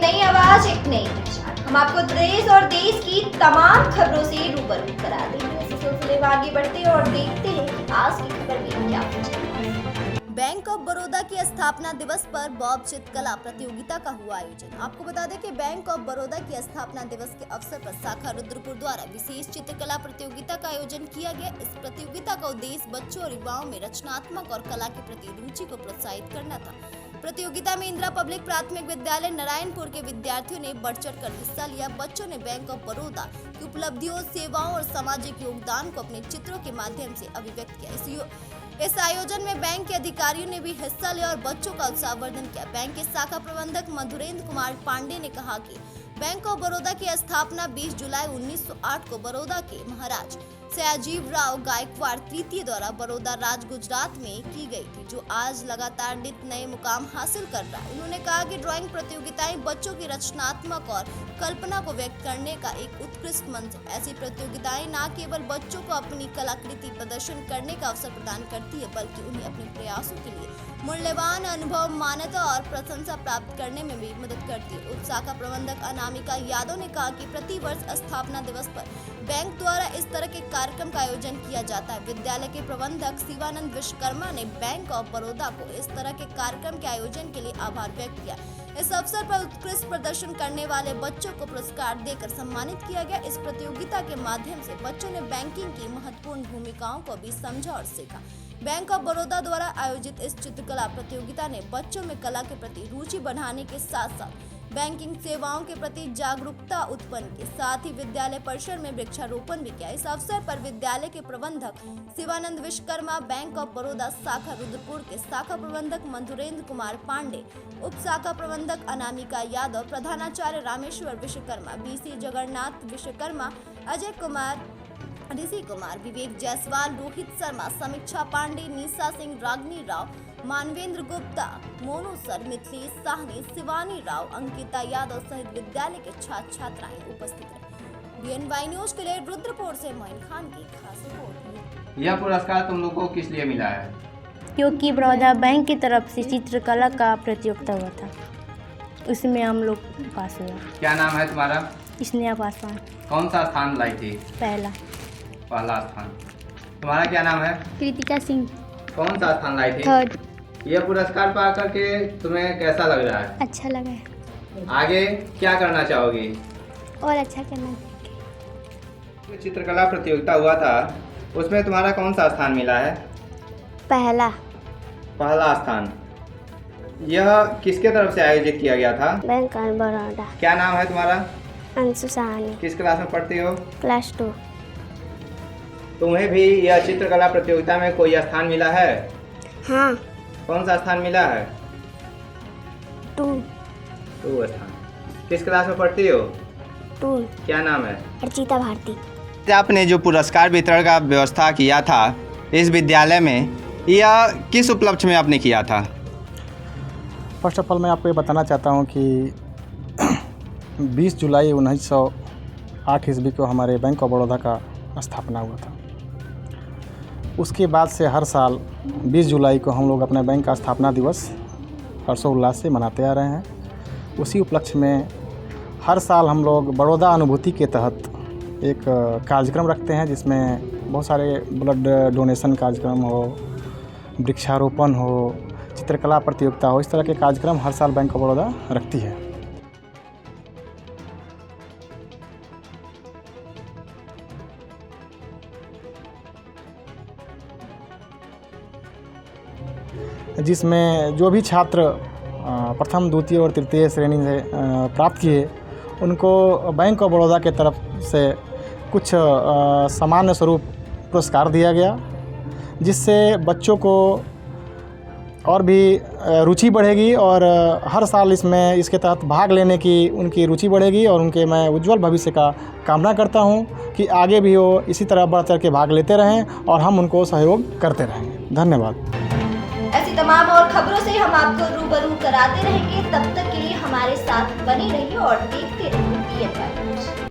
नई आवाज, एक नई पहचान। हम आपको देश और देश की तमाम खबरों से रूबरू करा देंगे। इसी सिलसिले में आगे बढ़ते हैं और देखते हैं कि आज की खबर में क्या कुछ है। बैंक ऑफ बड़ौदा के स्थापना दिवस पर बॉब चित्रकला प्रतियोगिता का हुआ आयोजन। आपको बता दें कि बैंक ऑफ बड़ौदा की स्थापना दिवस के अवसर पर शाखा रुद्रपुर द्वारा विशेष चित्रकला प्रतियोगिता का आयोजन किया गया। इस प्रतियोगिता का उद्देश्य बच्चों और युवाओं में रचनात्मक और कला के प्रति रुचि को प्रोत्साहित करना था। प्रतियोगिता में इंदिरा पब्लिक प्राथमिक विद्यालय नारायणपुर के विद्यार्थियों ने बढ़ चढ़ कर हिस्सा लिया। बच्चों ने बैंक ऑफ बड़ौदा की उपलब्धियों, सेवाओं और सामाजिक योगदान को अपने चित्रों के माध्यम से अभिव्यक्त किया। इस आयोजन में बैंक के अधिकारियों ने भी हिस्सा लिया और बच्चों का उत्साहवर्धन किया। बैंक के शाखा प्रबंधक मधुरेंद्र कुमार पांडे ने कहा कि बैंक ऑफ बड़ौदा की स्थापना 20 जुलाई 1908 को बड़ौदा के महाराज सयाजीव राव गायकवाड़ तृतीय द्वारा बड़ौदा राज गुजरात में की गई थी, जो आज लगातार नित नए मुकाम हासिल कर रहा है। उन्होंने कहा कि ड्राइंग प्रतियोगिताएं बच्चों की रचनात्मक और कल्पना को व्यक्त करने का एक उत्कृष्ट मंच है। ऐसी प्रतियोगिताएं न केवल बच्चों को अपनी कलाकृति प्रदर्शन करने का अवसर प्रदान करती है, बल्कि उन्हें अपने प्रयासों के लिए मूल्यवान अनुभव, मान्यता और प्रशंसा प्राप्त करने में भी मदद करती है। उप शाखा प्रबंधक अनामिका यादव ने कहा कि प्रति वर्ष स्थापना दिवस पर बैंक द्वारा इस तरह के कार्यक्रम का आयोजन किया जाता है। विद्यालय के प्रबंधक शिवानंद विश्वकर्मा ने बैंक ऑफ बड़ौदा को इस तरह के कार्यक्रम के आयोजन के लिए आभार व्यक्त किया। इस अवसर पर उत्कृष्ट प्रदर्शन करने वाले बच्चों को पुरस्कार देकर सम्मानित किया गया। इस प्रतियोगिता के माध्यम से बच्चों ने बैंकिंग की महत्वपूर्ण भूमिकाओं को भी समझा और सीखा। बैंक ऑफ बड़ौदा द्वारा आयोजित इस चित्रकला प्रतियोगिता ने बच्चों में कला के प्रति रुचि बढ़ाने के साथ साथ बैंकिंग सेवाओं के प्रति जागरूकता उत्पन्न की। साथ ही विद्यालय परिसर में वृक्षारोपण भी किया। इस अवसर पर विद्यालय के प्रबंधक शिवानंद विश्वकर्मा, बैंक ऑफ बड़ौदा शाखा रुद्रपुर के शाखा प्रबंधक मधुरेंद्र कुमार पांडे, उप शाखा प्रबंधक अनामिका यादव, प्रधानाचार्य रामेश्वर विश्वकर्मा, बीसी जगन्नाथ विश्वकर्मा, अजय कुमार, ऋषि कुमार, विवेक जायसवाल, रोहित शर्मा, समीक्षा पांडे, निशा सिंह, रागनी राव, मानवेंद्र गुप्ता, मोनू सर, मिथिलेश साहनी, शिवानी राव, अंकिता यादव सहित विद्यालय के छात्र छात्राएं उपस्थित रहे। BNY न्यूज के लिए रुद्रपुर से मोइन खान की खास रिपोर्ट। यह पुरस्कार तुम लोग को किस लिए मिला है? क्योंकि बड़ौदा बैंक की तरफ से चित्रकला का प्रतियोगिता हुआ था, उसमें हम लोग पास हुआ। क्या नाम है तुम्हारा? स्नेहा पासवान। कौन सा स्थान लाई थी? पहला स्थान। तुम्हारा क्या नाम है? कृतिका सिंह। कौन सा स्थान लाई थी? थर्ड। यह पुरस्कार पा करके तुम्हें कैसा लग रहा है? अच्छा लगा है। आगे क्या करना चाहोगी? और अच्छा करना। चित्रकला प्रतियोगिता हुआ था, उसमें तुम्हारा कौन सा स्थान मिला है? पहला स्थान। यह किसके तरफ से आयोजित किया गया था? Bank of Baroda. क्या नाम है तुम्हारा? अंशु साहनी। किस क्लास में पढ़ती हो? क्लास 2। तुम्हें भी यह चित्रकला प्रतियोगिता में कोई स्थान मिला है? हाँ। कौन सा स्थान मिला है? 2 स्थान। किस क्लास में पढ़ती हो? 2। क्या नाम है? अर्चिता भारती। आपने जो पुरस्कार वितरण का व्यवस्था किया था इस विद्यालय में, यह किस उपलक्ष्य में आपने किया था? फर्स्ट ऑफ ऑल मैं आपको ये बताना चाहता हूँ कि 20 जुलाई 1908 ईस्वी को हमारे बैंक ऑफ बड़ौदा का स्थापना हुआ था। उसके बाद से हर साल 20 जुलाई को हम लोग अपने बैंक का स्थापना दिवस हर्षोल्लास से मनाते आ रहे हैं। उसी उपलक्ष्य में हर साल हम लोग बड़ौदा अनुभूति के तहत एक कार्यक्रम रखते हैं, जिसमें बहुत सारे ब्लड डोनेशन कार्यक्रम हो, वृक्षारोपण हो, चित्रकला प्रतियोगिता हो, इस तरह के कार्यक्रम हर साल बैंक ऑफ बड़ौदा रखती है। जिसमें जो भी छात्र प्रथम, द्वितीय और तृतीय श्रेणी से प्राप्त किए, उनको बैंक ऑफ बड़ौदा के तरफ से कुछ सामान्य स्वरूप पुरस्कार दिया गया, जिससे बच्चों को और भी रुचि बढ़ेगी और हर साल इसके तहत भाग लेने की उनकी रुचि बढ़ेगी और उनके मैं उज्जवल भविष्य का कामना करता हूं कि आगे भी वो इसी तरह बढ़ चढ़ के भाग लेते रहें और हम उनको सहयोग करते रहेंगे। धन्यवाद। ऐसी तमाम और खबरों से हम आपको रूबरू कराते रहेंगे। तब तक के लिए हमारे साथ बने रहिए और देखते रहिए BNY न्यूज।